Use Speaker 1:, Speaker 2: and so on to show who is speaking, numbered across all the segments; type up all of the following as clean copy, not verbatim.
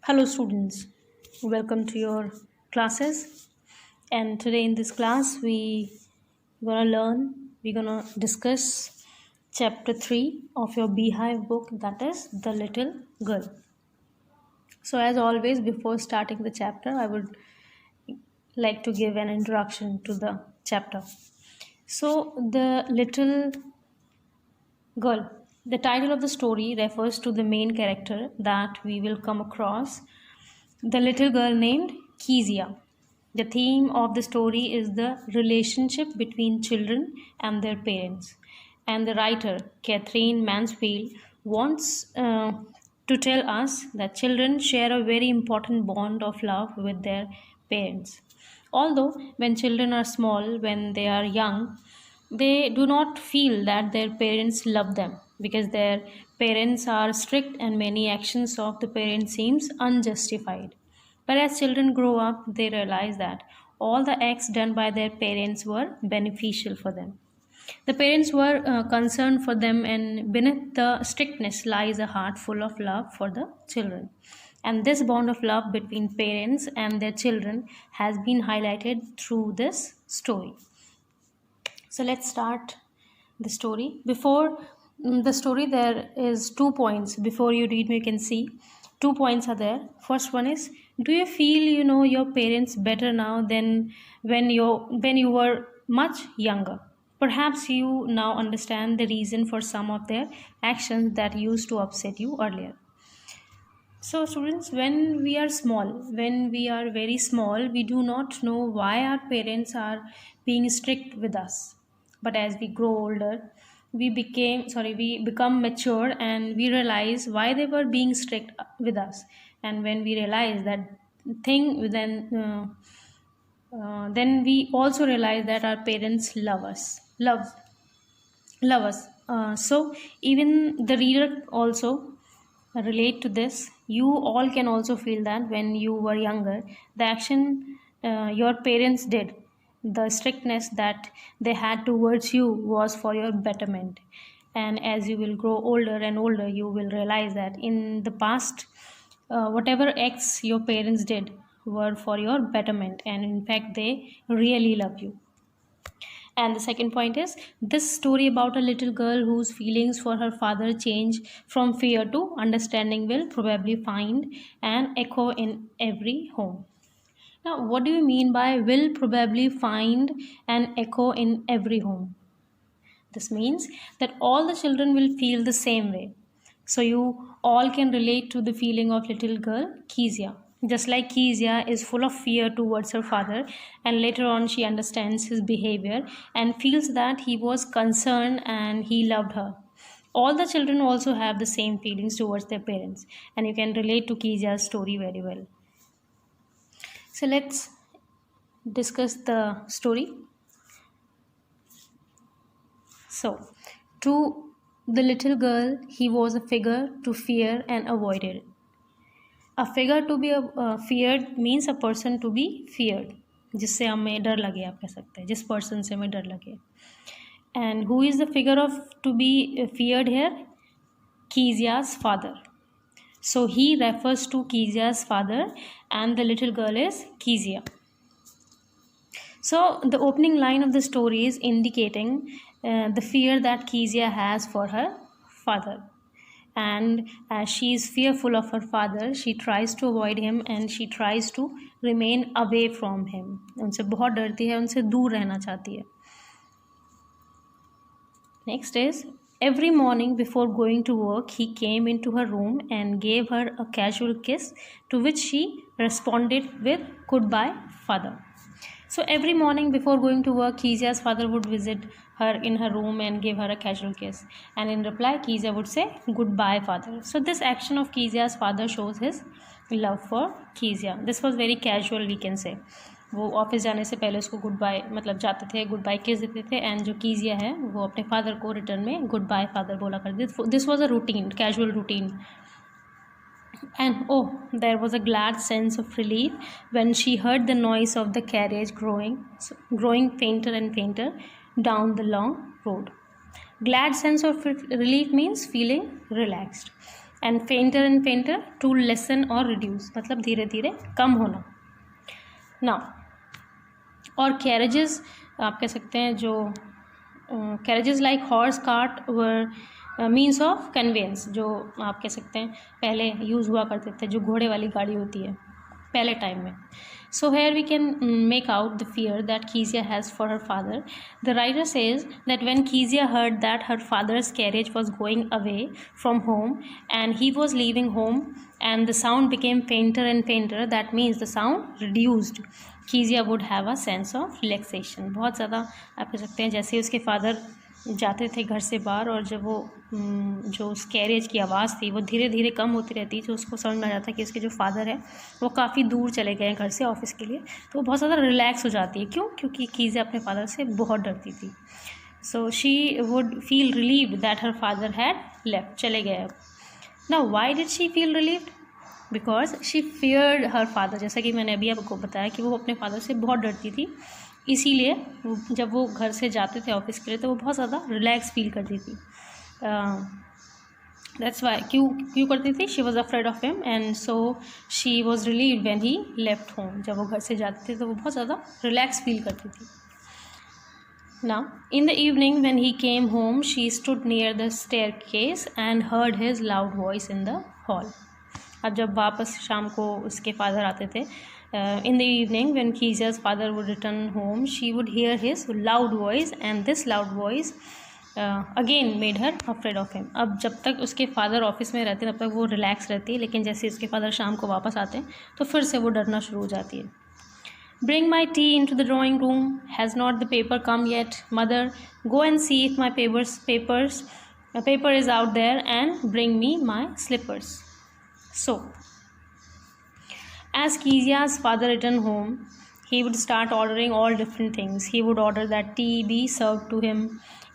Speaker 1: Hello students, welcome to your classes. And today in this class we're gonna discuss chapter 3 of your Beehive book, that is The Little Girl. So as always, before starting the chapter, I would like to give an introduction to the chapter. So The Little Girl. The title of the story refers to the main character that we will come across, the little girl named Kezia. The theme of the story is the relationship between children and their parents. And the writer, Catherine Mansfield, wants to tell us that children share a very important bond of love with their parents. Although, when children are small, when they are young, they do not feel that their parents love them because their parents are strict and many actions of the parents seems unjustified. But as children grow up, they realize that all the acts done by their parents were beneficial for them. The parents were concerned for them, and beneath the strictness lies a heart full of love for the children. And this bond of love between parents and their children has been highlighted through this story. So let's start the story. Before the story, there is 2 points. Before you read, you can see 2 points are there. First one is, do you feel you know your parents better now than when you were much younger? Perhaps you now understand the reason for some of their actions that used to upset you earlier. So students, when we are small, when we are very small, we do not know why our parents are being strict with us. But as we grow older, we become mature and we realize why they were being strict with us. And when we realize that thing, then we also realize that our parents love us. So even the reader also relate to this. You all can also feel that when you were younger, the action your parents did, the strictness that they had towards you was for your betterment. And as you will grow older and older, you will realize that in the past, whatever acts your parents did were for your betterment, and in fact they really love you. And the second point is, this story about a little girl whose feelings for her father change from fear to understanding will probably find an echo in every home. Now, what do you mean by will probably find an echo in every home? This means that all the children will feel the same way. So you all can relate to the feeling of little girl Kezia. Just like Kezia is full of fear towards her father, and later on she understands his behavior and feels that he was concerned and he loved her. All the children also have the same feelings towards their parents, and you can relate to Kezia's story very well. So let's discuss the story. So, to the little girl, he was a figure to fear and avoided. A figure to be feared means a person to be feared, जिससे हमें डर लगे, आप कह सकते हैं जिस person से हमें डर लगे. And who is the figure of to be feared here? Kezia's father. So he refers to Kezia's father, and the little girl is Kezia. So the opening line of the story is indicating the fear that Kezia has for her father. And as she is fearful of her father, she tries to avoid him and she tries to remain away from him. उनसे बहुत डरती है, उनसे दूर रहना चाहती है. Next is, every morning before going to work, he came into her room and gave her a casual kiss, to which she responded with goodbye, father. So every morning before going to work, Kezia's father would visit her in her room and give her a casual kiss. And in reply, Kezia would say, goodbye, father. So this action of Kezia's father shows his love for Kezia. This was very casual, we can say. वो office जाने से पहले उसको good bye मतलब जाते थे, good bye किस देते थे. एंड जो कीजिया है वो अपने फादर को रिटर्न में गुड बाय फादर बोला करते थे. This was a routine, casual routine. And oh, there was a glad sense of relief when she heard the noise of the carriage growing fainter and fainter down the long road. Glad sense of relief means feeling relaxed. and fainter to lessen or reduce, मतलब धीरे धीरे कम होना. Now, और carriages आप कह सकते हैं जो carriages like horse cart were means of conveyance, जो आप कह सकते हैं पहले यूज़ हुआ करते थे, जो घोड़े वाली गाड़ी होती है पहले टाइम में. So here we can make out the fear that Kezia has for her father. The writer says that when Kezia heard that her father's carriage was going away from home and he was leaving home and the sound became fainter and fainter, that means the sound reduced. Kezia would have a sense of relaxation. बहुत ज़्यादा आप कह सकते हैं जैसे उसके father जाते थे घर से बाहर और जब वो जो उस कैरेज की आवाज़ थी वो धीरे धीरे कम होती रहती, तो उसको समझ में आ जाता कि उसके जो फादर है वो काफ़ी दूर चले गए हैं घर से ऑफिस के लिए, तो वो बहुत ज़्यादा रिलैक्स हो जाती है. क्यों? क्योंकि कीजिया अपने फादर से बहुत डरती थी. So she would feel relieved that her father had left, चले गए अब. Now why did she feel relieved? Because she feared her father. जैसा कि मैंने अभी आपको बताया कि वो अपने फादर से बहुत डरती थी, इसीलिए जब वो घर से जाते थे ऑफिस के लिए तो वो बहुत ज़्यादा रिलैक्स फील करती थी. दैट्स वाई, क्यों करती थी? She was afraid of him and so she was relieved when he left home. जब वो घर से जाते थे तो वो बहुत ज़्यादा रिलैक्स फील करती थी. Now in the evening when he came home she stood near the staircase and heard his loud voice in the hall. अब जब वापस शाम को उसके फादर आते थे, in the evening when Kezia's father would return home, she would hear his loud voice and this loud voice again made her afraid of him. अब जब तक उसके फादर ऑफिस में रहते हैं तब तक वो रिलैक्स रहती है, लेकिन जैसे उसके फादर शाम को वापस आते हैं तो फिर से वो डरना शुरू हो जाती है. Bring my tea into the drawing room. Has not the paper come yet? Mother, go and see if my paper is out there and bring me my slippers. So as Kezia's father returned home, he would start ordering all different things. He would order that tea be served to him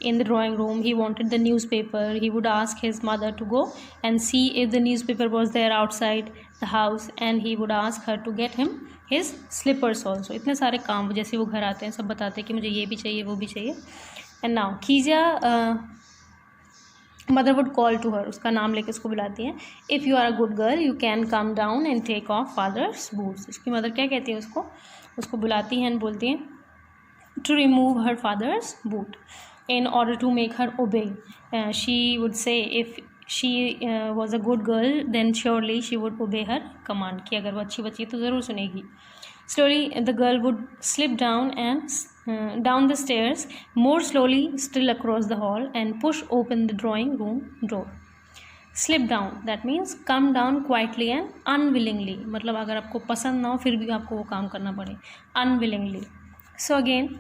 Speaker 1: in the drawing room. He wanted the newspaper. He would ask his mother to go and see if the newspaper was there outside the house, and he would ask her to get him his slippers also. इतने सारे काम जैसे वो घर आते हैं सब बताते हैं कि मुझे ये भी चाहिए वो भी चाहिए. And now Kezia mother would call to her, उसका नाम लेके उसको बुलाती हैं. If you are a good girl you can come down and take off father's boots. उसकी मदर क्या कहती है उसको बुलाती हैं एंड बोलती हैं to remove her father's boot in order to make her obey. She would say if she was a good girl then surely she would obey her command, कि अगर वो अच्छी बच्ची है तो ज़रूर सुनेगी. Slowly the girl would slip down the stairs more slowly still across the hall and push open the drawing room door. Slip down, that means come down quietly and unwillingly, मतलब अगर आपको पसंद ना हो फिर भी आपको वो काम करना पड़े, unwillingly. So again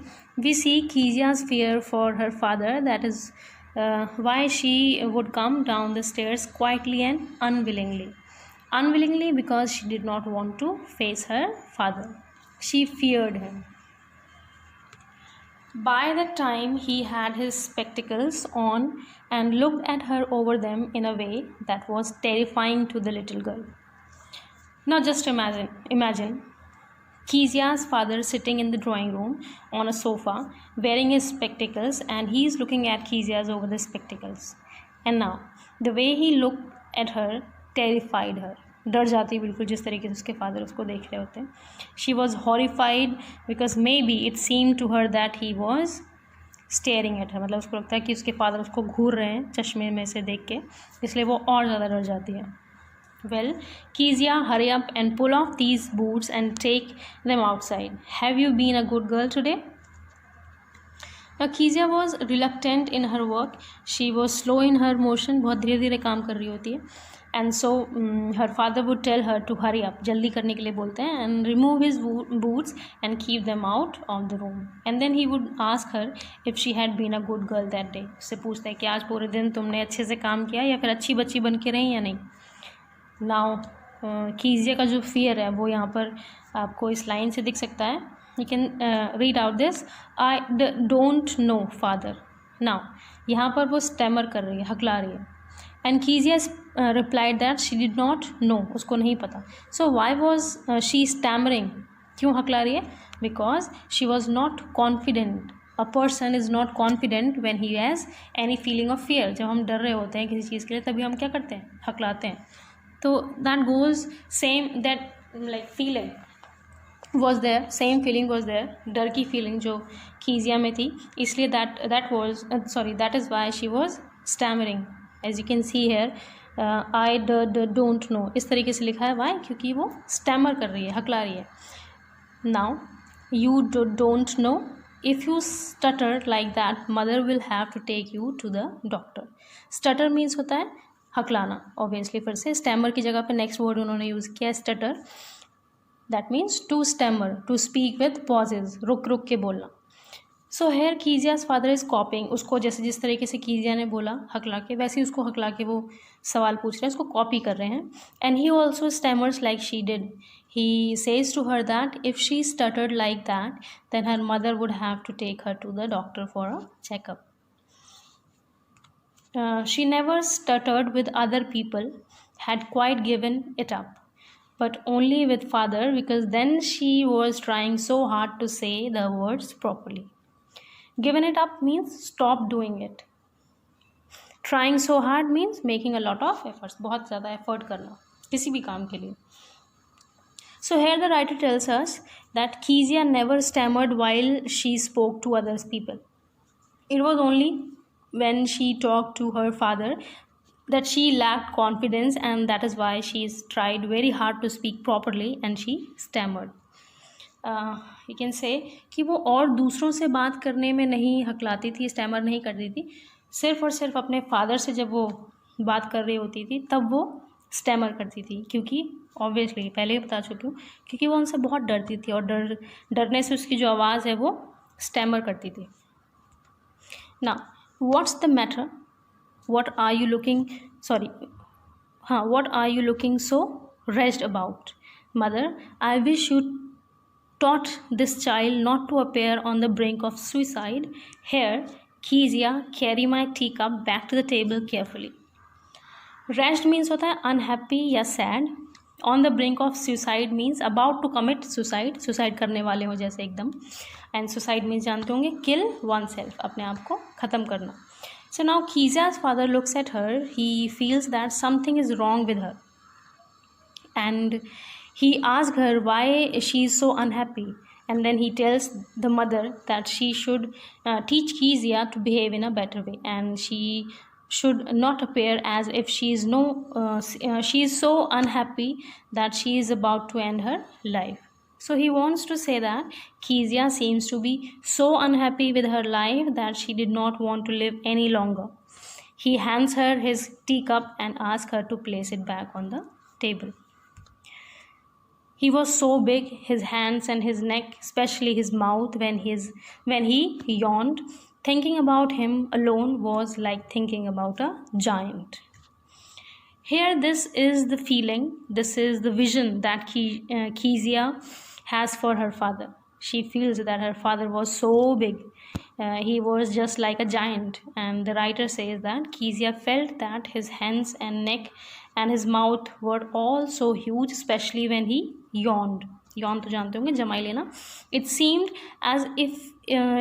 Speaker 1: we see Kezia's fear for her father, that is why she would come down the stairs quietly and unwillingly. Unwillingly because she did not want to face her father. She feared him. By that time he had his spectacles on and looked at her over them in a way that was terrifying to the little girl. Now just imagine Kezia's father sitting in the drawing room on a sofa wearing his spectacles, and he is looking at Kezia's over the spectacles. And now the way he looked at her terrified her. डर जाती बिल्कुल जिस तरीके से उसके father उसको देख रहे होते हैं. She was horrified because maybe it seem to her that he was staring at her, मतलब उसको लगता है कि उसके फादर उसको घूर रहे हैं चश्मे में से देख के, इसलिए वो और ज़्यादा डर जाती है. Well Kezia hurry up and pull off these boots and take them outside. Have you been a good girl today? Now Kezia was reluctant in her work. She was slow in her motion, बहुत धीरे धीरे काम कर रही होती है. And so her father would tell her to hurry up, जल्दी करने के लिए बोलते हैं, and remove his boots and keep them out of the room. And then he would ask her if she had been a good girl that day. उससे पूछता है कि आज पूरे दिन तुमने अच्छे से काम किया या फिर अच्छी बच्ची बन के रही या नहीं. Now कीजिया का जो फियर है वो यहाँ पर आपको इस लाइन से दिख सकता है. You can read out this. I don't know father. Now यहाँ पर वो स्टैमर कर रही है, हकला रही है. And Kezia replied that she did not know, उसको नहीं पता. So why was she stammering? क्यों हकला रही है? Because she was not confident a person is not confident when he has any feeling of fear. जब हम डर रहे होते हैं किसी चीज़ के लिए तभी हम क्या करते हैं, हकलाते हैं. तो that goes same, that like feeling was there, same feeling was there, डर की फीलिंग जो कीजिया में थी, इसलिए that is why she was stammering. As you can see here I don't know, इस तरीके से लिखा है. वाई? क्योंकि वो स्टैमर कर रही है, हकला रही है. Now you don't know, if you stutter like that mother will have to take you to the doctor. Stutter means होता है हकलाना. ऑब्वियसली फिर से स्टैमर की जगह पे नेक्स्ट वर्ड उन्होंने यूज़ किया stutter. That means to stammer, to speak with pauses, रुक रुक के बोलना. So here Kezia's father is copying. उसको जैसे जिस तरीके से कीजिया ने बोला हकला के, वैसे ही उसको हकला के वो सवाल पूछ रहे हैं, उसको कॉपी कर रहे हैं. And he also stammers like she did. He says to her that if she stuttered like that then her mother would have to take her to the doctor for a checkup. She never stuttered with other people, had quite given it up, but only with father, because then she was trying so hard to say the words properly. Given it up means stop doing it. Trying so hard means making a lot of efforts, बहुत ज़्यादा effort करना किसी भी काम के लिए. So here the writer tells us that Kezia never stammered while she spoke to other people. It was only when she talked to her father that she lacked confidence, and that is why she tried very hard to speak properly and she stammered. You can say कि वो और दूसरों से बात करने में नहीं हकलाती थी, स्टैमर नहीं करती थी. सिर्फ और सिर्फ अपने फादर से जब वो बात कर रही होती थी तब वो स्टैमर करती थी, क्योंकि ऑब्वियसली पहले ही बता चुकी हूँ, क्योंकि वो उनसे बहुत डरती थी और डरने से उसकी जो आवाज़ है वो स्टैमर करती थी. Now, what's the matter? What are you looking so wretched about? Mother, I wish you taught this child not to appear on the brink of suicide. Here, Kezia, carry my teacup back to the table carefully. Wretched means होता है unhappy या sad. On the brink of suicide means about to commit suicide. Suicide करने वाले हो जैसे एकदम. And suicide means जानते होंगे kill oneself, अपने आप को ख़त्म करना. So now Kezia's father looks at her. He feels that something is wrong with her. And he asks her why she is so unhappy. And then he tells the mother that she should teach Kezia to behave in a better way. And she should not appear as if she is so unhappy that she is about to end her life. So he wants to say that Kezia seems to be so unhappy with her life that she did not want to live any longer. He hands her his teacup and asks her to place it back on the table. He was so big, his hands and his neck, especially his mouth, when he yawned. Thinking about him alone was like thinking about a giant. Here, this is the feeling, this is the vision that Kezia has for her father. She feels that her father was so big. He was just like a giant. And the writer says that Kezia felt that his hands and neck and his mouth were all so huge, especially when he yawned. Yawn तो जानते होंगे, जमाई लेना. It seemed as if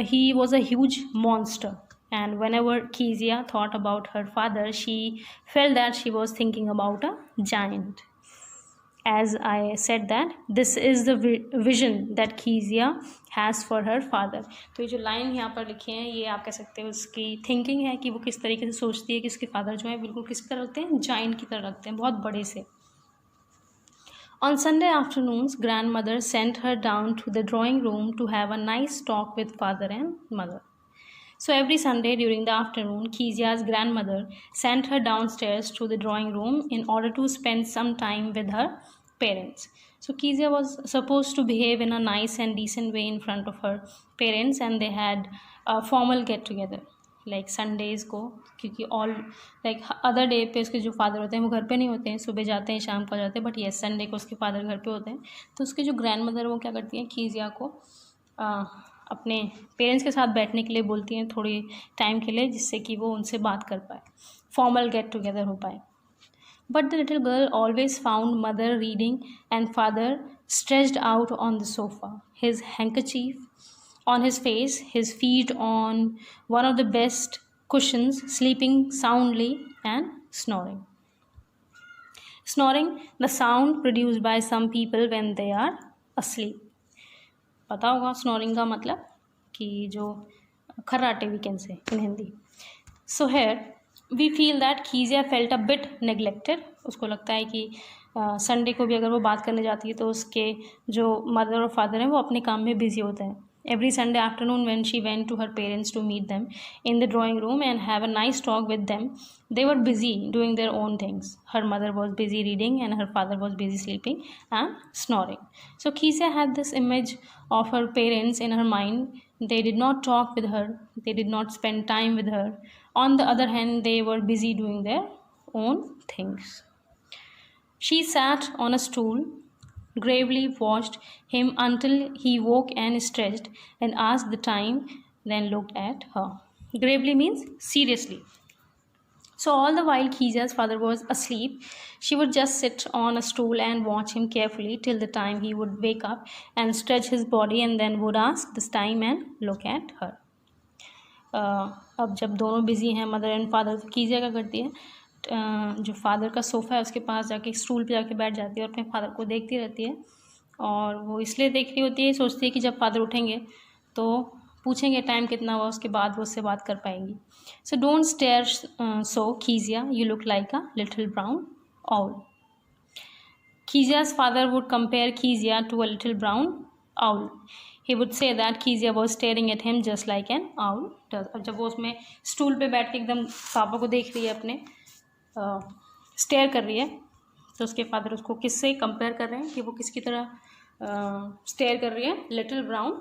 Speaker 1: he was a huge monster. And whenever Kezia thought about her father, she felt that she was thinking about a giant. As I said that, this is the vision that Kezia has for her father. तो ये जो line यहाँ पर लिखे हैं ये आप कह सकते हो उसकी थिंकिंग है कि वो किस तरीके से सोचती है कि उसके फादर जो है बिल्कुल किस तरह लगते हैं, जाइंट की तरह लगते हैं, बहुत बड़े से. On Sunday afternoons, grandmother sent her down to the drawing room to have a nice talk with father and mother. So every Sunday during the afternoon, Kezia's grandmother sent her downstairs to the drawing room in order to spend some time with her parents. So Kezia was supposed to behave in a nice and decent way in front of her parents, and they had a formal get together. Like Sundays को, क्योंकि all like other day पे उसके जो father होते हैं वो घर पे नहीं होते हैं, सुबह जाते हैं शाम को जाते हैं, बट येस संडे को उसके फादर घर पे होते हैं. तो उसके जो ग्रैंड मदर वो क्या करती हैं, कीजिया को अपने पेरेंट्स के साथ बैठने के लिए बोलती हैं थोड़ी टाइम के लिए, जिससे कि वो उनसे बात कर पाए, फॉर्मल गेट टुगेदर हो पाए. But the little girl always found mother reading and father stretched out on the sofa, his handkerchief on his face, his feet on one of the best cushions, sleeping soundly and snoring. Snoring, the sound produced by some people when they are asleep. पता होगा snoring का मतलब कि जो खर्राटे we can से इन Hindi. So here we feel that Kezia felt a bit neglected. उसको लगता है कि संडे को भी अगर वो बात करने जाती है तो उसके जो मदर और फादर हैं वो अपने काम में बिजी होते हैं. Every Sunday afternoon when she went to her parents to meet them in the drawing room and have a nice talk with them, they were busy doing their own things. Her mother was busy reading and her father was busy sleeping and snoring. So Kezia had this image of her parents in her mind. They did not talk with her. They did not spend time with her. On the other hand, they were busy doing their own things. She sat on a stool, gravely watched him until he woke and stretched and asked the time, then looked at her. Gravely means seriously. So all the while Kezia's father was asleep, she would just sit on a stool and watch him carefully till the time he would wake up and stretch his body and then would ask this time and look at her. अब जब दोनों busy हैं mother and father, तो कीजिया क्या करती है, जो father का सोफ़ा है उसके पास जाके स्टूल पे जाके बैठ जाती है और अपने फादर को देखती रहती है. और वो इसलिए देख रही होती है, सोचती है कि जब फादर उठेंगे तो पूछेंगे टाइम कितना हुआ, उसके बाद वो उससे बात कर पाएंगी. So don't stare so Kezia, you look like a little brown owl. Kezia's father would compare Kezia to a little brown owl. He would say that Kezia was staring at him just like an owl does. अब जब वो उसमें stool पे बैठ के एकदम पापा को देख रही है, अपने स्टेयर कर रही है, तो उसके फादर उसको किससे कंपेयर कर रहे हैं कि वो किसकी तरह स्टेयर कर रही है, लिटिल ब्राउन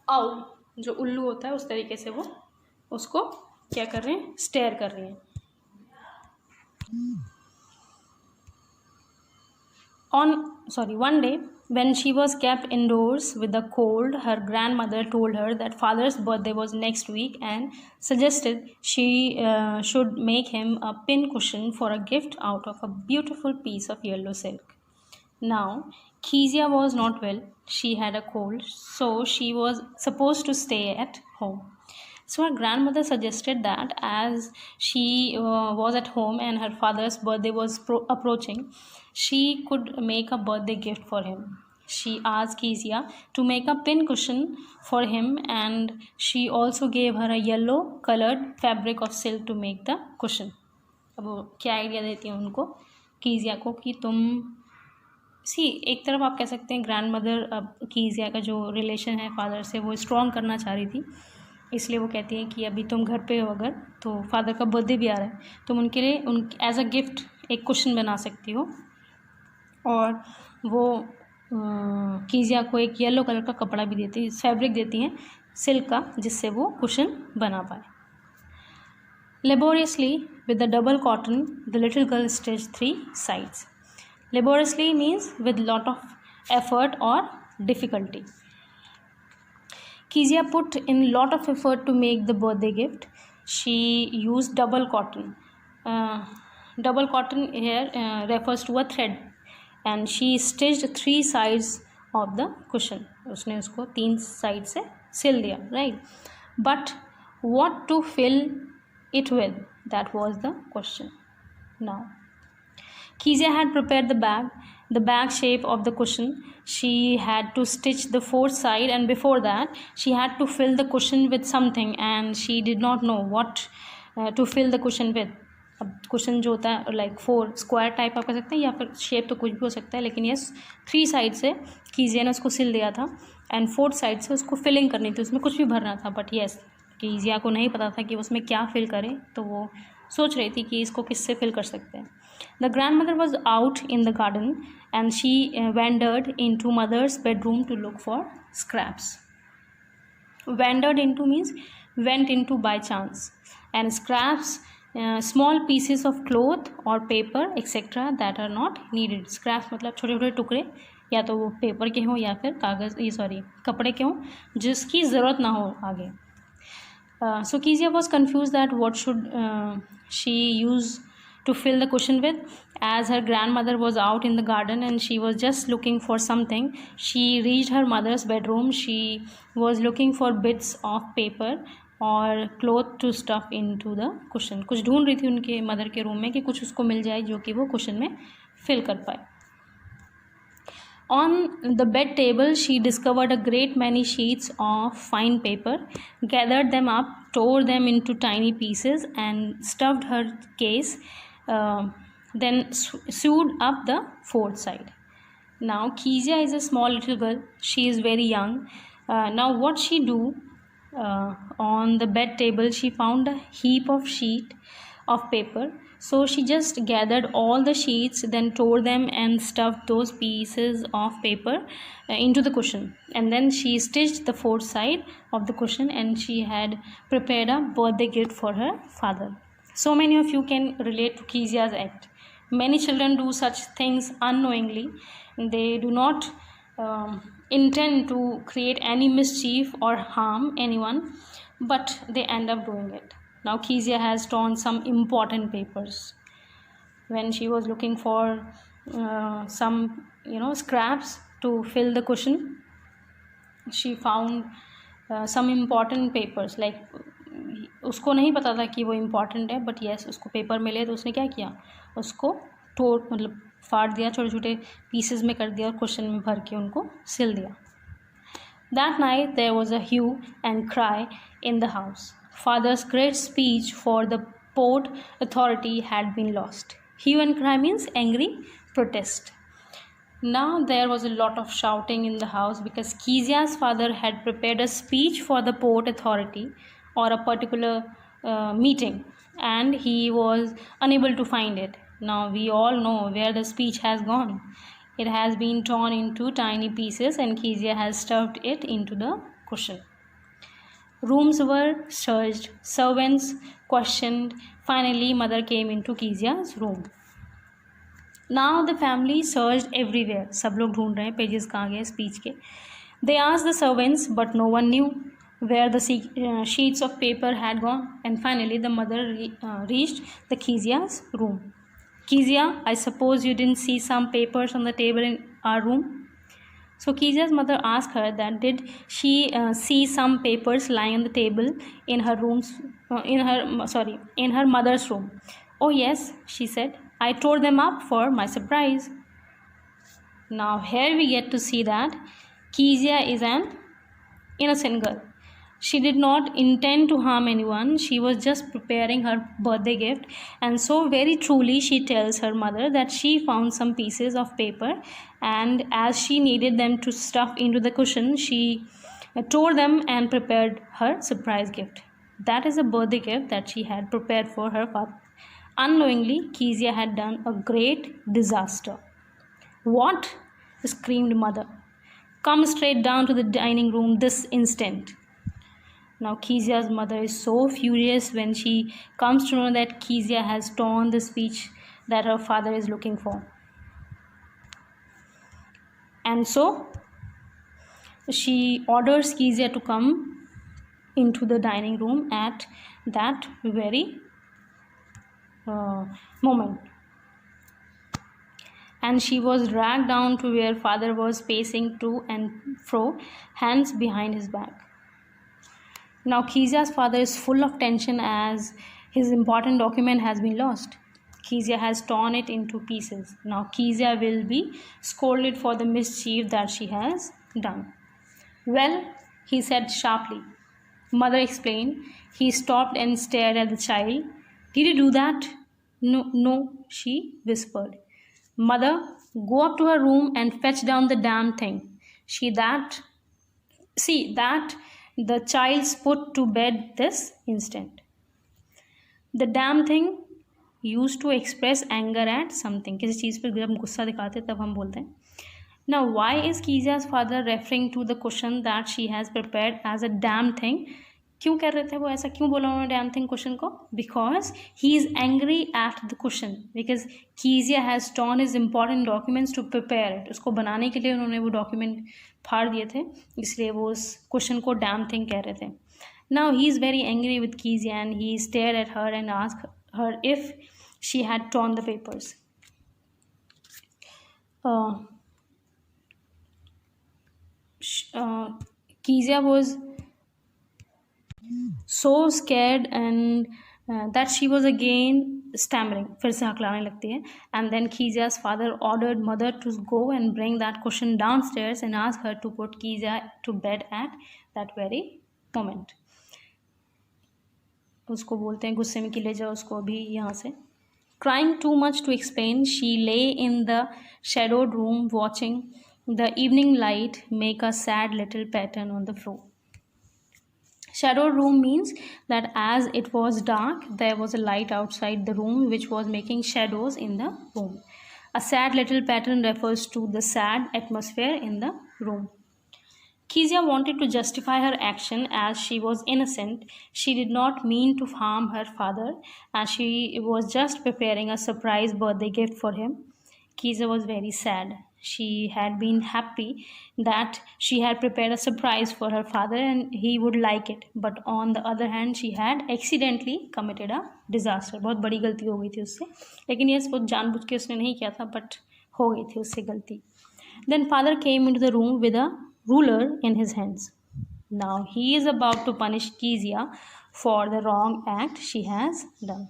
Speaker 1: आउल, जो उल्लू होता है उस तरीके से वो उसको क्या कर रहे हैं, स्टेयर कर रही हैं. One day when she was kept indoors with a cold, her grandmother told her that father's birthday was next week and suggested she should make him a pin cushion for a gift out of a beautiful piece of yellow silk. Now, Kezia was not well. She had a cold, so she was supposed to stay at home. So her grandmother suggested that as she was at home and her father's birthday was approaching, she could make a birthday gift for him. She asked Kezia to make a pin cushion for him, and she also gave her a yellow colored fabric of silk to make the cushion. अब वो क्या idea देती हैं उनको, कीजिया को, कि तुम एक तरफ आप कह सकते हैं ग्रैंड मदर अब कीजिया का जो रिलेशन है फादर से वो स्ट्रॉन्ग करना चाह रही थी, इसलिए वो कहती हैं कि अभी तुम घर पे हो अगर, तो फादर का बर्थडे भी आ रहा है, तुम उनके लिए एज अ गिफ्ट एक कुशन बना सकती हो. और वो कीजिया को एक येलो कलर का कपड़ा भी देती, फैब्रिक देती हैं सिल्क का, जिससे वो कुशन बना पाए. Laboriously with the double cotton, the little girl stitched 3 sides. Laboriously means with lot of effort or difficulty. Kezia put in lot of effort to make the birthday gift. She used double cotton. Double cotton here refers to a thread, and she stitched 3 sides of the cushion. उसने उसको 3 side से सिल दिया, right? But what to fill it with? That was the question. Now, Kezia had prepared the bag shape of the cushion. She had to stitch the 4th side, and before that she had to fill the cushion with something, and she did not know what to fill the cushion with. अब question जो होता है like 4 square type आप कह सकते हैं, या फिर शेप तो कुछ भी हो सकता है, लेकिन ये 3 साइड से कीजिया ने उसको सिल दिया था, एंड 4th साइड से उसको फिलिंग करनी थी, उसमें कुछ भी भरना था. बट येस, कीजिया को नहीं पता था कि उसमें क्या फिल करें, तो वो सोच रही थी कि इसको किससे फिल कर सकते हैं. The grandmother was out in the garden and she wandered in to mother's bedroom to look for scraps. Wandered in to means went in to by chance, and scraps small pieces of cloth or paper etc that are not needed. Scraps मतलब छोटे छोटे टुकड़े, या तो वो paper के हों या फिर कपड़े के हों जिसकी ज़रूरत ना हो आगे. So Kezia was confused that what should she use to fill the cushion with. As her grandmother was out in the garden and she was just looking for something, she reached her mother's bedroom. She was looking for bits of paper और cloth to stuff into the cushion. कुछ ढूंढ रही थी उनके mother के room में कि कुछ उसको मिल जाए जो कि वो कुशन में फिल कर पाए. On the bed table, she discovered a great many sheets of fine paper, gathered them up, tore them into tiny pieces, and stuffed her case, then sewed up the fourth side. Now, Kezia is a small little girl. She is very young. Now, what she do? On the bed table, she found a heap of sheet of paper. So she just gathered all the sheets, then tore them and stuffed those pieces of paper into the cushion. And then she stitched the fourth side of the cushion, and she had prepared a birthday gift for her father. So many of you can relate to Kezia's act. Many children do such things unknowingly. They do not intend to create any mischief or harm anyone, but they end up doing it. Now Kezia has torn some important papers. When she was looking for some scraps to fill the cushion, she found some important papers. Like उसको नहीं पता था कि वो important है, but yes उसको paper मिले तो उसने क्या किया, उसको मतलब फाड़ दिया, छोटे छोटे पीसेस में कर दिया और क्वेश्चन में भर के उनको सिल दिया. That night there was a hue and cry in the house. Father's great speech for the Port Authority had been lost. Hue and cry means angry protest. Now there was a lot of shouting in the house because Kezia's father had prepared a speech for the Port Authority or a particular meeting, and he was unable to find it. Now we all know where the speech has gone. It has been torn into tiny pieces and Kezia has stuffed it into the cushion. Rooms were searched, servants questioned. Finally, mother came into Kezia's room. Now the family searched everywhere. सब लोग ढूंढ रहे हैं pages कहाँ गए speech के. They asked the servants, but no one knew where the sheets of paper had gone. And finally, the mother reached the Kezia's room. Kezia, I suppose you didn't see some papers on the table in our room. So Kezia's mother asked her that did she see some papers lying on the table in her rooms, in her mother's room. Oh yes, she said. I tore them up for my surprise. Now here we get to see that Kezia is an innocent girl. She did not intend to harm anyone. She was just preparing her birthday gift, and so very truly she tells her mother that she found some pieces of paper, and as she needed them to stuff into the cushion, she tore them and prepared her surprise gift. That is a birthday gift that she had prepared for her father. Unknowingly, Kezia had done a great disaster. What? Screamed mother. Come straight down to the dining room this instant. Now Kezia's mother is so furious when she comes to know that Kezia has torn the speech that her father is looking for. And so she orders Kezia to come into the dining room at that very moment. And she was dragged down to where father was pacing to and fro, hands behind his back. Now Kezia's father is full of tension as his important document has been lost. Kezia has torn it into pieces. Now Kezia will be scolded for the mischief that she has done. Well, he said sharply. Mother explained. He stopped and stared at the child. Did you do that? No, she whispered. Mother, go up to her room and fetch down the damn thing. See that the child's put to bed this instant. The damn thing used to express anger at something. किसी चीज़ पर जब हम गुस्सा दिखाते हैं तब हम बोलते हैं. Now why is Kezia's father referring to the cushion that she has prepared as a damn thing? क्यों कर रहे थे वो ऐसा, क्यों बोला उन्होंने damn thing cushion को? Because he is angry at the cushion. Because Kezia has torn his important documents to prepare it. उसको बनाने के लिए उन्होंने वो document फाड़ दिए थे, इसलिए वो उस cushion को damn thing कह रहे थे. Now he is very angry with Kezia and he stared at her and asked her if she had torn the papers. Kezia was so scared and that she was again stammering. फिर से हकलाने लगती है. And then Kezia's father ordered mother to go and bring that cushion downstairs and ask her to put Kezia to bed at that very moment. उसको बोलते हैं गुस्से में कि ले जाओ उसको अभी यहाँ से. Crying too much to explain, she lay in the shadowed room watching the evening light make a sad little pattern on the floor. Shadowed room means that as it was dark, there was a light outside the room which was making shadows in the room. A sad little pattern refers to the sad atmosphere in the room. Kezia wanted to justify her action as she was innocent. She did not mean to harm her father as she was just preparing a surprise birthday gift for him. Kezia was very sad. She had been happy that she had prepared a surprise for her father and he would like it. But on the other hand, she had accidentally committed a disaster. बहुत बड़ी गलती हो गई थी उससे. लेकिन ये वो जानबूझ के उसने नहीं किया था, but हो गई थी उससे गलती. Then father came into the room with a ruler in his hands. Now he is about to punish Kezia for the wrong act she has done.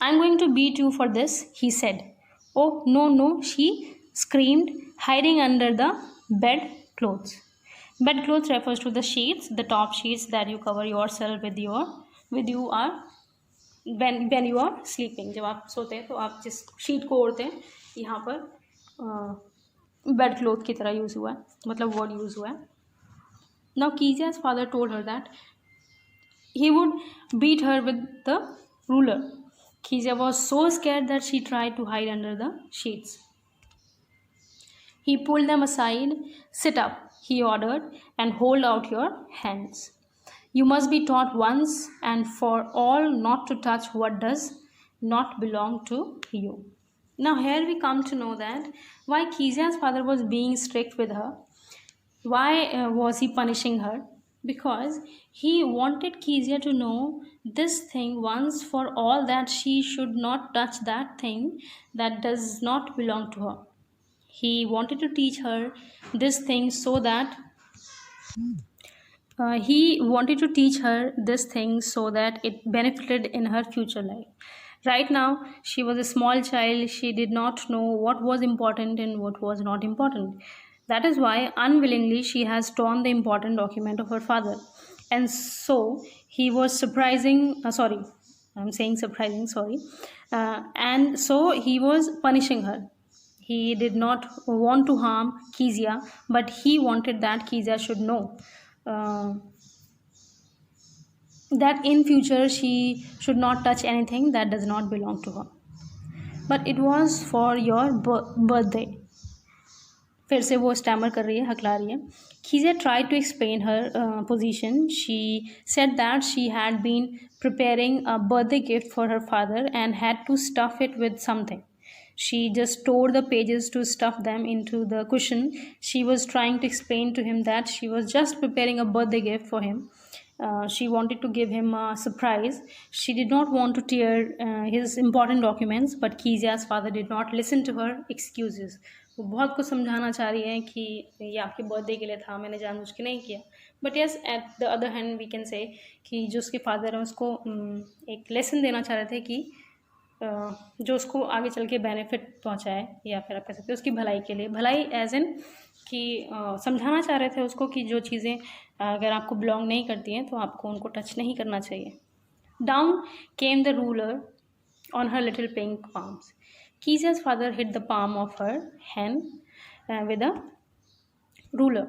Speaker 1: I'm going to beat you for this, he said. Oh, no, no, she screamed, hiding under the bed clothes. Bed clothes refers to the sheets, the top sheets that you cover yourself with you are when you are sleeping. जब आप सोते हैं तो आप जिस sheet को ओढ़ते हैं यहाँ पर बेड क्लोथ की तरह यूज़ हुआ है, मतलब वर्ड यूज़ हुआ है. Now Kezia's father told her that he would beat her with the ruler. Kezia was so scared that she tried to hide under the sheets. He pulled them aside. Sit up, he ordered, and hold out your hands. You must be taught once and for all not to touch what does not belong to you. Now here we come to know that why Kezia's father was being strict with her. Why was he punishing her? Because he wanted Kezia to know this thing once for all, that she should not touch that thing that does not belong to her. He wanted to teach her this thing so that it benefited in her future life. Right now, she was a small child. She did not know what was important and what was not important. That is why, unwillingly, she has torn the important document of her father. And so, he was and so he was punishing her. He did not want to harm Kezia, but he wanted that Kezia should know that in future she should not touch anything that does not belong to her. But it was for your birthday. फिर से वो stammer कर रही है, हकला रही है. Kezia tried to explain her position. She said that she had been preparing a birthday gift for her father and had to stuff it with something. She just tore the pages to stuff them into the cushion. She was trying to explain to him that she was just preparing a birthday gift for him. She wanted to give him a surprise. She did not want to tear his important documents, but Kezia's father did not listen to her excuses. वो बहुत कुछ समझाना चाह रही है कि ये आपके बर्थडे के लिए था, मैंने जानबूझ के नहीं किया. But yes, at the other hand we can say कि जो उसके फादर हैं उसको एक लेसन देना चाह रहे थे कि जो उसको आगे चल के बेनिफिट पहुंचाए, या फिर आप कह सकते हैं उसकी भलाई के लिए. भलाई एज इन कि समझाना चाह रहे थे उसको कि जो चीज़ें अगर आपको बिलोंग नहीं करती हैं तो आपको उनको टच नहीं करना चाहिए. Down came the ruler on her little pink palms. Kezia's father hit the palm of her hand with a ruler.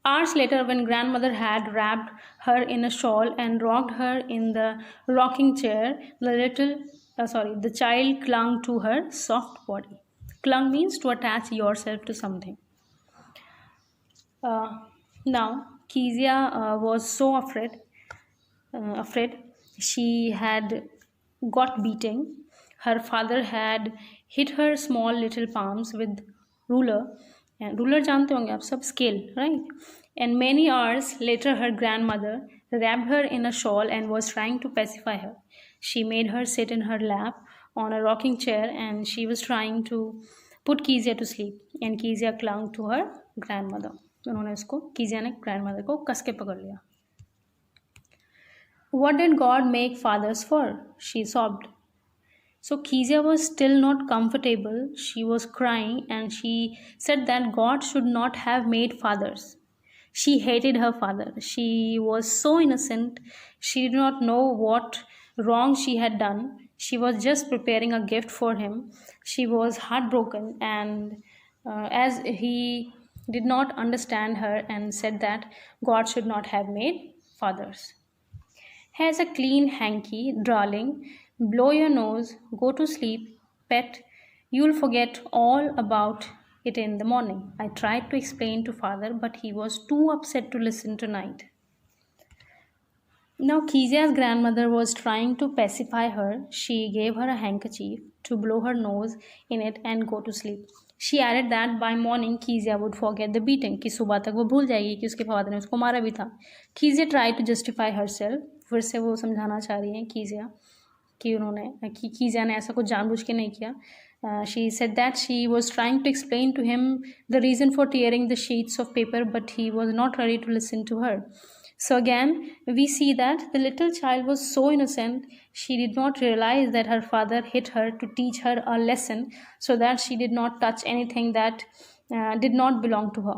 Speaker 1: Hours later, when grandmother had wrapped her in a shawl and rocked her in the rocking chair, the child clung to her soft body. Clung means to attach yourself to something. Now, Kezia was so afraid. She had got beating. Her father had hit her small little palms with ruler. And ruler जानते होंगे आप सब, scale, right? And many hours later, her grandmother wrapped her in a shawl and was trying to pacify her. She made her sit in her lap on a rocking chair and she was trying to put Kezia to sleep. And Kezia clung to her grandmother. उन्होंने उसको कीजिया ने grandmother को कस के पकड़ लिया. What did God make fathers for? She sobbed. So Kezia was still not comfortable. She was crying and she said that God should not have made fathers. She hated her father. She was so innocent. She did not know what wrong she had done. She was just preparing a gift for him. She was heartbroken and as he did not understand her and said that God should not have made fathers. Here's a clean hanky, darling. Blow your nose, go to sleep, pet. You'll forget all about it in the morning. I tried to explain to father, but he was too upset to listen tonight. Now, Kezia's grandmother was trying to pacify her. She gave her a handkerchief to blow her nose in it and go to sleep. She added that by morning Kezia would forget the beating. कि सुबह तक वो भूल जाएगी कि उसके father ने उसको मारा भी था. Kezia tried to justify herself. फिर से वो समझाना चाह रही है Kezia कि उन्होंने कि Kezia ने ऐसा कुछ जानबूझ के नहीं किया. She said that she was trying to explain to him the reason for tearing the sheets of paper, but he was not ready to listen to her. So again, we see that the little child was so innocent, she did not realize that her father hit her to teach her a lesson so that she did not touch anything that did not belong to her.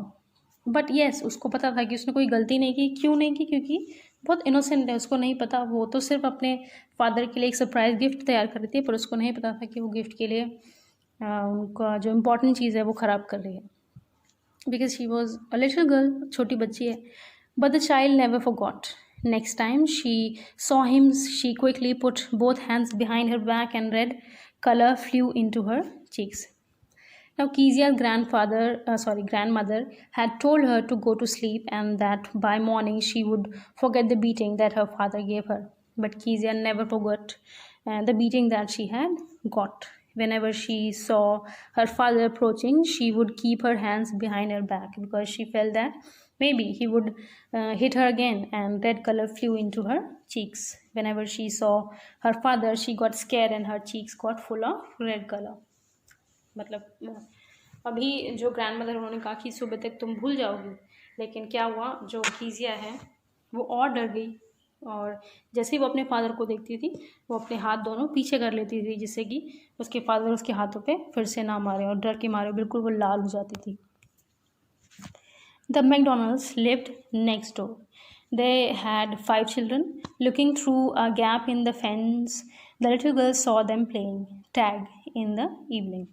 Speaker 1: But yes, उसको पता था कि उसने कोई गलती नहीं की. क्यों नहीं की? क्योंकि बहुत इनोसेंट है, उसको नहीं पता. वो तो सिर्फ अपने फादर के लिए एक सरप्राइज गिफ्ट तैयार कर रही थी, पर उसको नहीं पता था कि वो गिफ्ट के लिए उनका जो इम्पोर्टेंट चीज़ है वो ख़राब कर रही है. Because she was a little girl, छोटी बच्ची है. But the child never forgot. Next time she saw him, she quickly put both hands behind her back and red color flew into her cheeks. Now Kezia's grandmother had told her to go to sleep and that by morning she would forget the beating that her father gave her. But Kezia never forgot the beating that she had got. Whenever she saw her father approaching, she would keep her hands behind her back because she felt that maybe he would hit her again, and red color flew into her cheeks. Whenever she saw her father, she got scared and her cheeks got full of red color. मतलब अभी जो grandmother उन्होंने कहा कि सुबह तक तुम भूल जाओगी, लेकिन क्या हुआ, जो कीजिया है वो और डर गई और जैसे ही वो अपने फादर को देखती थी वो अपने हाथ दोनों पीछे कर लेती थी जिससे कि उसके फादर उसके हाथों पे फिर से ना मारे, और डर के मारे बिल्कुल वो लाल हो जाती थी. The McDonalds lived next door. They had 5 children. Looking through a gap in the fence, the little girl saw them playing tag in the evening.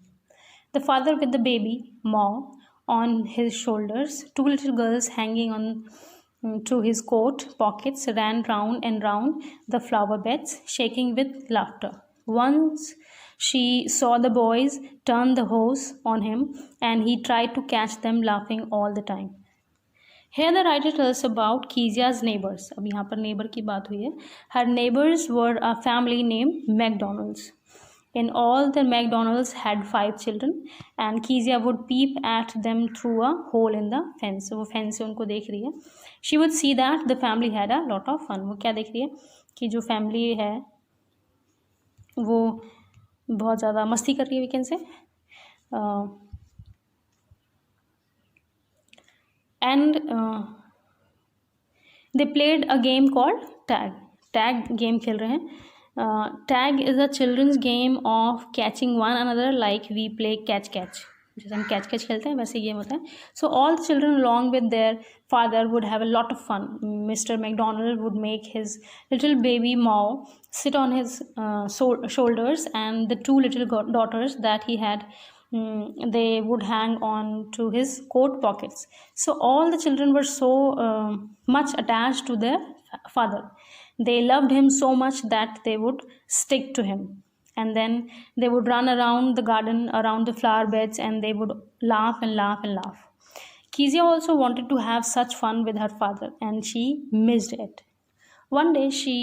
Speaker 1: The father with the baby, Ma, on his shoulders, 2 little girls hanging on to his coat pockets ran round and round the flower beds, shaking with laughter. Once she saw the boys turn the hose on him and he tried to catch them laughing all the time. Here the writer tells about Kezia's neighbors. अब यहाँ पर neighbor की बात हुई है. Her neighbors were a family named McDonalds. In all, the McDonalds had 5 children, and Kezia would peep at them through a hole in the fence. वो fence से उनको देख रही है. She would see that the family had a lot of fun. वो क्या देख रही है कि जो family है वो बहुत ज़्यादा मस्ती कर रही है, we can say. And they played a game called tag. Tag game खेल रहे हैं. Tag is a children's game of catching one another like we play catch. जैसे हम कैच खेलते हैं वैसे गेम होता है. So all the children along with their father would have a lot of fun. Mr. McDonald would make his little baby Mao sit on his shoulders, and the 2 little daughters that he had, they would hang on to his coat pockets. So all the children were so much attached to their father. They loved him so much that they would stick to him, and then they would run around the garden, around the flower beds, and they would laugh and laugh and laugh. Kezia also wanted to have such fun with her father, and she missed it. One day she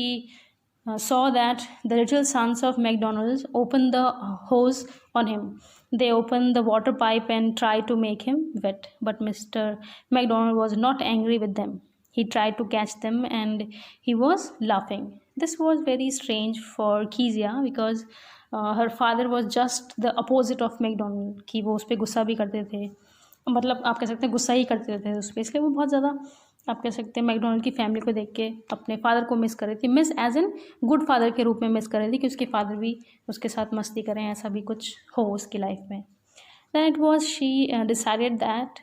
Speaker 1: saw that the little sons of McDonald's opened the hose on him. They opened the water pipe and tried to make him wet, but Mr. McDonald was not angry with them. He tried to catch them and he was laughing. This was very strange for Kezia because her father was just the opposite of McDonald, कि वो उस पर गुस्सा भी करते थे, मतलब आप कह सकते हैं गुस्सा ही करते थे उस पर, इसलिए वो बहुत ज़्यादा आप कह सकते हैं मैकडोनल्ड की फैमिली को देख के अपने फादर को मिस कर रही थी, miss as an good father के रूप में मिस कर रही थी कि उसके फादर भी उसके साथ मस्ती करें, ऐसा भी कुछ हो उसकी लाइफ में. Then it was she decided that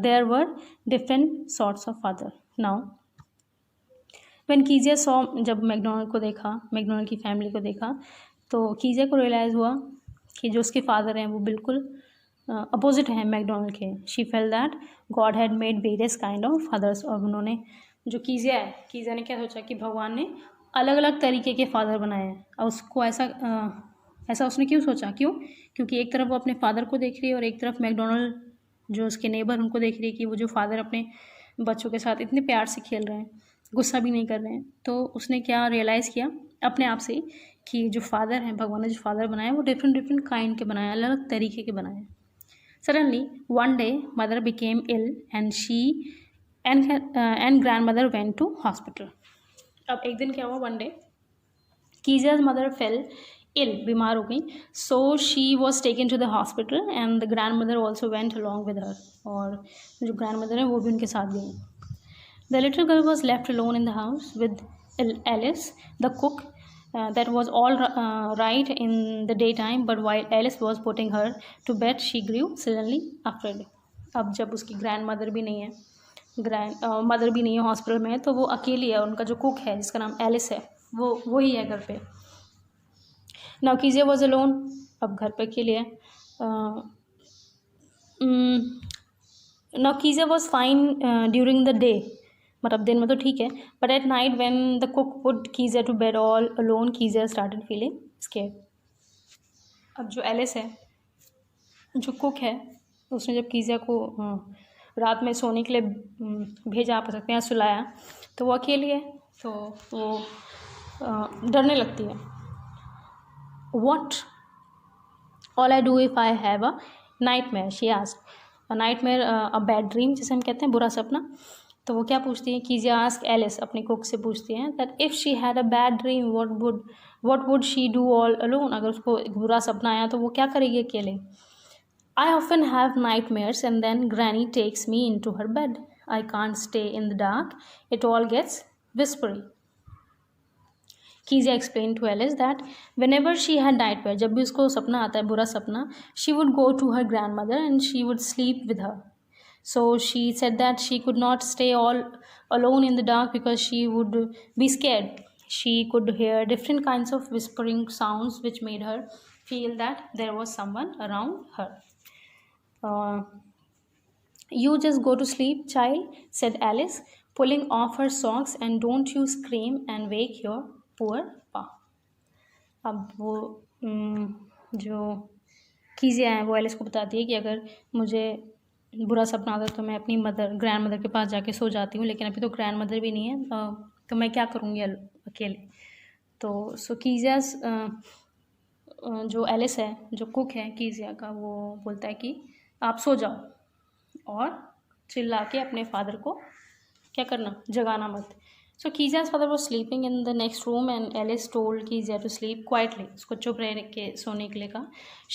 Speaker 1: there were different sorts of father. Now when Kezia saw, जब मैकडोनल्ड को देखा, मैकडोनल्ड की फैमिली को देखा, तो कीजिया को रियलाइज़ हुआ कि जो उसके फादर हैं वो बिल्कुल अपोजिट हैं मैकडोनल्ड के. She felt that God had made various kind of fathers. और उन्होंने जो कीजिया है, कीजिया ने क्या सोचा कि भगवान ने अलग अलग तरीके के फादर बनाए हैं. और उसको ऐसा उसने क्यों सोचा, क्यों? क्योंकि एक तरफ वो अपने फादर को देख रही है और एक तरफ मैकडोनल्ड जो उसके नेबर उनको देख रही है कि वो जो फादर अपने बच्चों के साथ इतने प्यार से खेल रहे हैं, गुस्सा भी नहीं कर रहे हैं. तो उसने क्या रियलाइज़ किया अपने आप से कि जो फादर हैं, भगवान ने जो फादर बनाए वो डिफरेंट काइंड के बनाए, अलग अलग तरीके के बनाए. Suddenly one day mother became ill and she and grandmother went to hospital. अब एक दिन क्या हुआ, one day Kezia's mother fell ill, बीमार हो गई. So she was taken to the hospital and the grandmother also went along with her. और जो ग्रैंड मदर है वो भी उनके साथ गई. The little girl was left alone in the house with Alice, the cook, that was all right in the daytime, but while Alice was putting her to bed, she grew suddenly afraid. अब जब उसकी grand mother भी नहीं है, mother भी नहीं है hospital में, तो वो अकेली है. उनका जो कुक है जिसका नाम एलिस है वो ही है घर पे. नाउ कीजिया वॉज अलोन, अब घर पे अकेली है. Now Kezia was fine during the day, मतलब दिन में तो ठीक है, but at night when the cook put Kezia to bed all alone, Kezia started feeling scared. अब जो एलिस है, जो कुक है, उसने जब कीजिया को रात में सोने के लिए भेजा, आप सकते हैं सुलाया, तो वो अकेली है, तो वो डरने लगती है. What all I do if I have a night mayor, she asked. Night mayor a bad dream, जिसे हम कहते हैं बुरा सपना. तो वो क्या पूछती है, कीजिया आस्क एलिस, अपनी कुक से पूछती हैं, that if she had a bad dream what would she do all alone. अगर उसको एक बुरा सपना आया तो वो क्या करेगी अकेले. I often have nightmares and then granny takes me into her bed. I can't stay in the dark, it all gets whispery. Kezia explain to Alice that whenever she had nightmare, जब भी उसको सपना आता है बुरा सपना, she would go to her grandmother and she would sleep with her. So she said that she could not stay all alone in the dark because she would be scared. She could hear different kinds of whispering sounds which made her feel that there was someone around her. You just go to sleep, child, said Alice, pulling off her socks, and don't you scream and wake your poor pa. अब वो जो कीजिया है वो Alice को बताती है कि अगर मुझे बुरा सपना आता तो मैं अपनी ग्रैंड मदर के पास जाके सो जाती हूँ, लेकिन अभी तो ग्रैंड मदर भी नहीं है, तो मैं क्या करूँगी अकेले. तो सो कीजिया जो एलिस है, जो कुक है कीजिया का, वो बोलता है कि आप सो जाओ और चिल्ला के अपने फादर को क्या करना, जगाना मत. सो कीजिया's father was sleeping in the next room and Alice told Kezia to sleep quietly. उसको चुप रह के सोने के लिए कहा.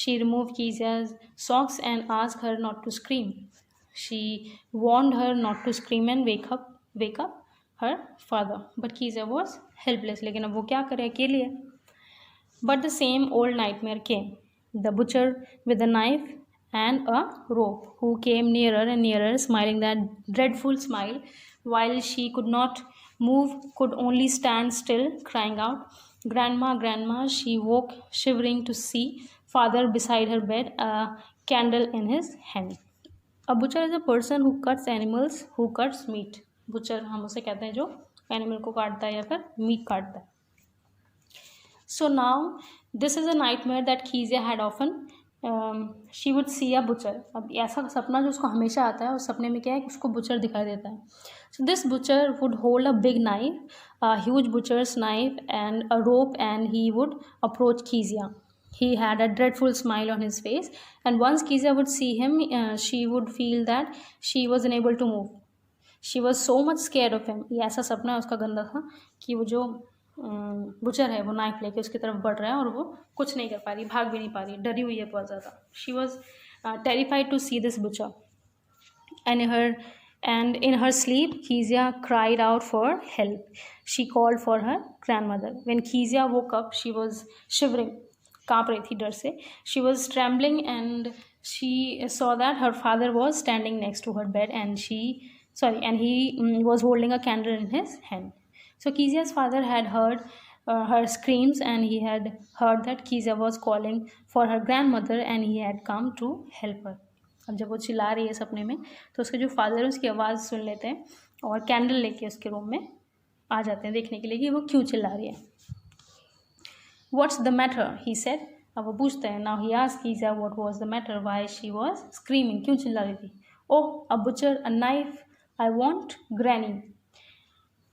Speaker 1: She removed Kezia's socks and asked her not to scream. She warned her not to scream and wake up her father. But Kezia was helpless. लेकिन अब वो क्या करे, अकेली है. But the same old nightmare came. The butcher with a knife and a rope, who came nearer and nearer, smiling that dreadful smile, while she could not move, could only stand still, crying out, "Grandma, Grandma!" She woke, shivering, to see father beside her bed, a candle in his hand. A butcher is a person who cuts animals, who cuts meat. Butcher हम उसे कहते हैं जो animal को काटता है या फिर मीट काटता है. So now this is a nightmare that Kezia had often. She would see a butcher. अब ऐसा सपना जो उसको हमेशा आता है, उस सपने में क्या है कि उसको बुचर दिखाई देता है. So this butcher would hold a big knife, a huge butcher's knife and a rope, and he would approach Kezia. He had a dreadful smile on his face, and once Kezia would see him, she would feel that she was unable to move. She was so much scared of him. ये ऐसा सपना उसका गंदा था कि वो जो butcher है वो नाइफ लेके उसकी तरफ बढ़ रहा है और वो कुछ नहीं कर पा रही, भाग भी नहीं पा रही, डरी हुई है बहुत ज़्यादा. She was terrified to see this butcher. And in her sleep, Kezia cried out for help. She called for her grandmother. When Kezia woke up, she was shivering, काँप रही थी डर से. She was trembling and she saw that her father was standing next to her bed and he was holding a candle in his hand. So Kezia's father had heard her screams and he had heard that Kezia was calling for her grandmother and he had come to help her. अब जब वो चिल्ला रही है सपने में तो उसके जो फादर है उसकी आवाज़ सुन लेते हैं और कैंडल लेके उसके रूम में आ जाते हैं देखने के लिए कि वो क्यों चिल्ला रही है. What's the matter, he said. अब वो पूछते हैं. Now he asked Kezia what was the matter, why she was screaming, क्यों चिल्ला रही थी. Oh a butcher, a knife, I want granny.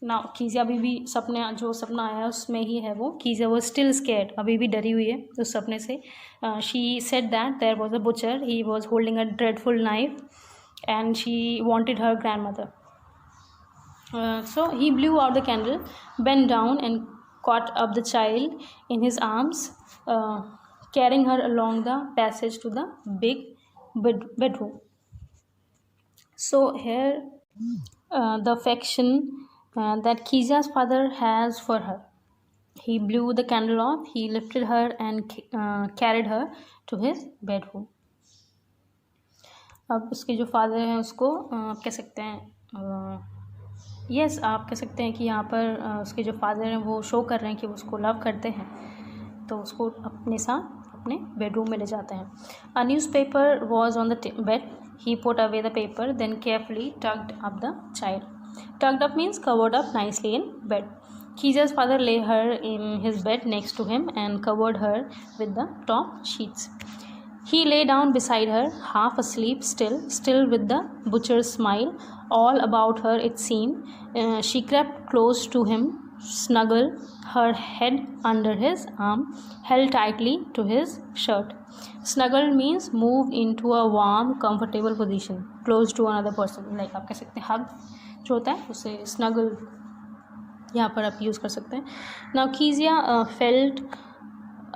Speaker 1: ना कीजिया अभी भी जो सपना आया उसमें ही है वो. कीजिया वो स्टिल स्केर्ड, अभी भी डरी हुई है उस सपने से. She said that there was a butcher, he was holding a dreadful knife and she wanted her grandmother. So he blew out the candle, bent down and caught up the child in his arms, carrying her along the passage to the big bedroom. So here the affection that Kezia's father has for her. He blew the candle off, he lifted her and carried her to his bedroom. अब उसके जो father हैं उसको आप कह सकते हैं yes आप कह सकते हैं कि यहाँ पर उसके जो फादर हैं वो शो कर रहे हैं कि वो उसको लव करते हैं, तो उसको अपने साथ अपने बेडरूम में ले जाते हैं. A newspaper was on the bed, he put away the paper, then carefully tucked up the child. Tucked up means covered up nicely in bed. Kezia's father lay her in his bed next to him and covered her with the top sheets. He lay down beside her, half asleep, still with the butcher's smile all about her, it seemed. She crept close to him, snuggled her head under his arm, held tightly to his shirt. Snuggled means move into a warm, comfortable position, close to another person. Like आप कह सकते हैं hug जो होता है उसे snuggle यहाँ पर आप यूज़ कर सकते हैं. Now Kezia felt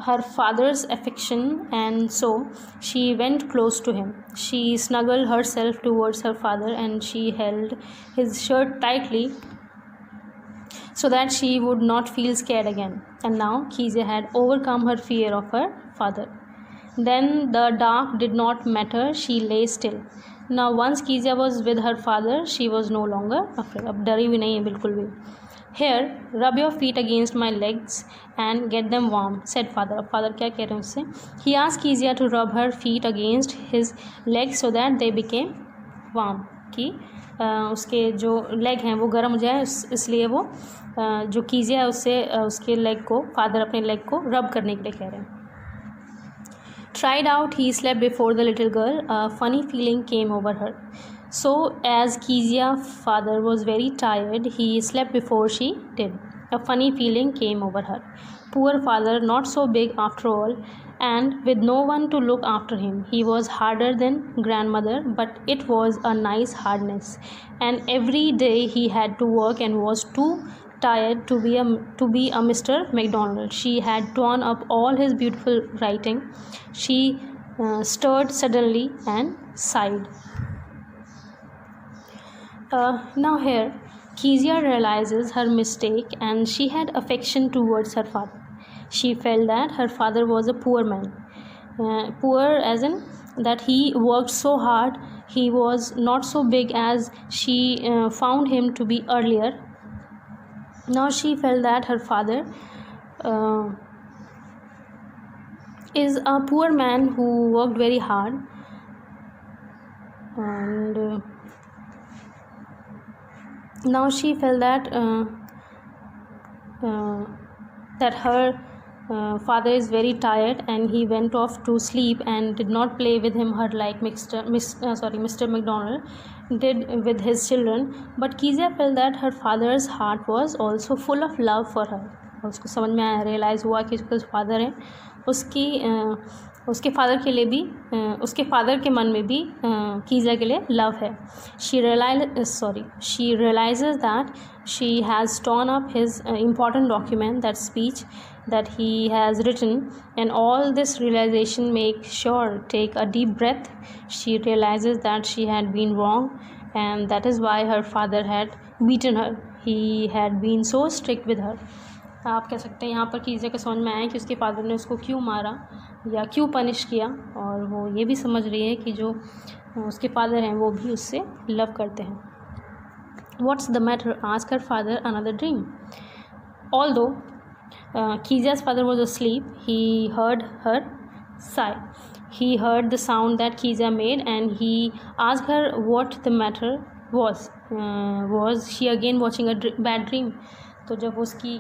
Speaker 1: her father's affection and so she went close to him. She snuggle herself towards her father and she held his shirt tightly so that she would not feel scared again. And now Kezia had overcome her fear of her father. Then the dark did not matter, she lay still. Now once Kezia was with her father, she was no longer afraid. अब डरी हुई नहीं है बिल्कुल भी. Here, rub your feet against my legs and get them warm, said father. अब father क्या कह रहे हैं उससे. He asked Kezia to rub her feet against his legs so that they became warm. कि उसके जो लेग हैं वो गर्म हो जाए, इसलिए वो जो कीजिया है उससे उसके लेग को फादर अपने लेग को रब करने के लिए कह रहे हैं. Tried out, he slept before the little girl. A funny feeling came over her. So as Kezia's father was very tired, he slept before she did. A funny feeling came over her. Poor father, not so big after all, and with no one to look after him. He was harder than grandmother, but it was a nice hardness. And every day he had to work and was too tired to be a Mr. McDonald. She had torn up all his beautiful writing. She stirred suddenly and sighed. Now here, Kezia realizes her mistake and she had affection towards her father. She felt that her father was a poor man. Poor as in that he worked so hard, he was not so big as she found him to be earlier. Now she felt that her father is a poor man who worked very hard, and now she felt that her father is very tired and he went off to sleep and did not play with him her like Mr. McDonald did with his children. But Kezia felt that her father's heart was also full of love for her. उसको समझ में आया, realise हुआ कि उसके father हैं उसके father के लिए भी उसके फादर के मन में भी कीजिया के लिए लव है. She realizes that she has torn up his important document, that speech that he has written, and all this realization makes her take a deep breath. She realizes that she had been wrong, and that is why her father had beaten her. He had been so strict with her. आप कह सकते हैं यहाँ पर कीजिया को समझ में आया कि उसके फादर ने उसको क्यों मारा या क्यों पनिश किया, और वो ये भी समझ रही है कि जो उसके फादर हैं वो भी उससे लव करते हैं. What's the matter? Asked her father. Another dream. Although Kijia's father was asleep, he heard her sigh. He heard the sound that Kijia made, and he asked her what the matter was. Was she again watching a bad dream? तो जब उसकी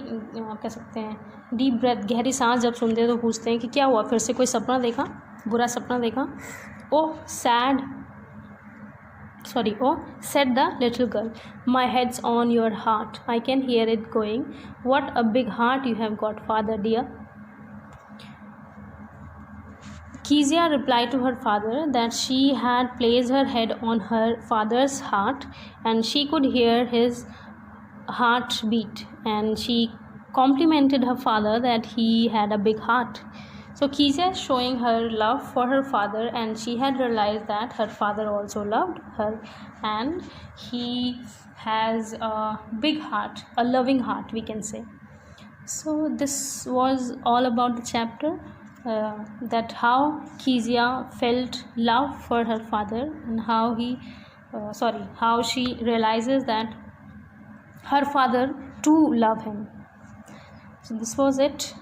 Speaker 1: आप कह सकते हैं deep breath, गहरी सांस जब सुनते हैं तो पूछते हैं कि क्या हुआ, फिर से कोई सपना देखा, बुरा सपना देखा. ओह said the little girl, my head's on your heart, I can hear it going. What a big heart you have got, father dear. Kezia replied to her father that she had placed her head on her father's heart and she could hear his heart beat, and she complimented her father that he had a big heart. So Kezia is showing her love for her father, and she had realized that her father also loved her, and he has a big heart, a loving heart, we can say. So this was all about the chapter, that how Kezia felt love for her father, and how she realizes that her father too love him. So this was it.